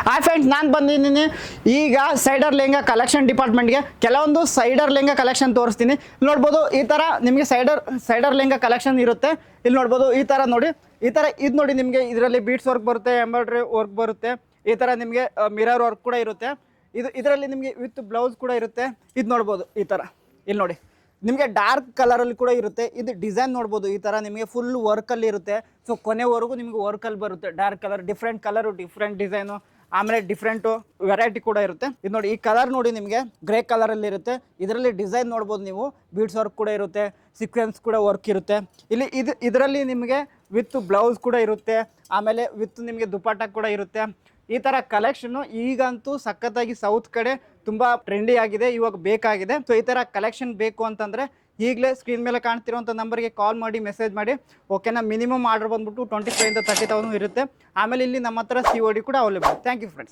Hi friends, ನಾನು ಬಂದಿದ್ದೀನಿ ಈಗ ಸೈಡರ್ ಲೆಹಂಗಾ ಕಲೆಕ್ಷನ್ ಡಿಪಾರ್ಟ್ಮೆಂಟ್ಗೆ. ಕೆಲವೊಂದು ಸೈಡರ್ ಲೆಹಂಗಾ ಕಲೆಕ್ಷನ್ ತೋರಿಸ್ತೀನಿ. ನೋಡ್ಬೋದು ಈ ಥರ ನಿಮಗೆ ಸೈಡರ್ ಲೆಹಂಗಾ ಕಲೆಕ್ಷನ್ ಇರುತ್ತೆ. ಇಲ್ಲಿ ನೋಡ್ಬೋದು ಈ ಥರ ನೋಡಿ, ಈ ಥರ ಇದು ನೋಡಿ, ನಿಮಗೆ ಇದರಲ್ಲಿ ಬೀಡ್ಸ್ ವರ್ಕ್ ಬರುತ್ತೆ, ಎಂಬ್ರಾಯ್ಡ್ರಿ ವರ್ಕ್ ಬರುತ್ತೆ, ಈ ಥರ ನಿಮಗೆ ಮಿರರ್ ವರ್ಕ್ ಕೂಡ ಇರುತ್ತೆ. ಇದರಲ್ಲಿ ನಿಮಗೆ ವಿತ್ ಬ್ಲೌಸ್ ಕೂಡ ಇರುತ್ತೆ. ಇದು ನೋಡ್ಬೋದು ಈ ಥರ, ಇಲ್ಲಿ ನೋಡಿ ನಿಮಗೆ ಡಾರ್ಕ್ ಕಲರಲ್ಲಿ ಕೂಡ ಇರುತ್ತೆ. ಇದು ಡಿಸೈನ್ ನೋಡ್ಬೋದು, ಈ ಥರ ನಿಮಗೆ ಫುಲ್ ವರ್ಕಲ್ಲಿ ಇರುತ್ತೆ. ಸೊ ಕೊನೆವರೆಗೂ ನಿಮಗೆ ವರ್ಕಲ್ಲಿ ಬರುತ್ತೆ. Dark colour, different colour, different design, ಆಮೇಲೆ ಡಿಫ್ರೆಂಟು ವೆರೈಟಿ ಕೂಡ ಇರುತ್ತೆ. ಇದು ನೋಡಿ, ಈ ಕಲರ್ ನೋಡಿ ನಿಮಗೆ ಗ್ರೇ ಕಲರಲ್ಲಿ ಇರುತ್ತೆ. ಇದರಲ್ಲಿ ಡಿಸೈನ್ ನೋಡ್ಬೋದು ನೀವು, ಬೀಡ್ಸ್ ವರ್ಕ್ ಕೂಡ ಇರುತ್ತೆ, ಸೀಕ್ವೆನ್ಸ್ ಕೂಡ ವರ್ಕ್ ಇರುತ್ತೆ. ಇಲ್ಲಿ ಇದರಲ್ಲಿ ನಿಮಗೆ ವಿತ್ ಬ್ಲೌಸ್ ಕೂಡ ಇರುತ್ತೆ, ಆಮೇಲೆ ವಿತ್ ನಿಮಗೆ ದುಪಟ್ಟ ಕೂಡ ಇರುತ್ತೆ. ಈ ಥರ ಕಲೆಕ್ಷನ್ನು ಈಗಂತೂ ಸಖತ್ತಾಗಿ ಸೌತ್ ಕಡೆ ತುಂಬ ಟ್ರೆಂಡಿ ಆಗಿದೆ, ಇವಾಗ ಬೇಕಾಗಿದೆ. ಸೊ ಈ ಥರ ಕಲೆಕ್ಷನ್ ಬೇಕು ಅಂತಂದರೆ ಈಗಲೇ ಸ್ಕ್ರೀನ್ ಮೇಲೆ ಕಾಣ್ತಿರೋಂಥ ನಂಬರ್ಗೆ ಕಾಲ್ ಮಾಡಿ ಮೆಸೇಜ್ ಮಾಡಿ. ಓಕೆನಾ? ಮಿನಿಮಮ್ ಆರ್ಡರ್ ಬಂದ್ಬಿಟ್ಟು 25,000 to 30,000 ಇರುತ್ತೆ. ಆಮೇಲೆ ಇಲ್ಲಿ ನಮ್ಮ ಹತ್ರ COD ಕೂಡ ಅವೈಲೇಬಲ್. Thank you friends.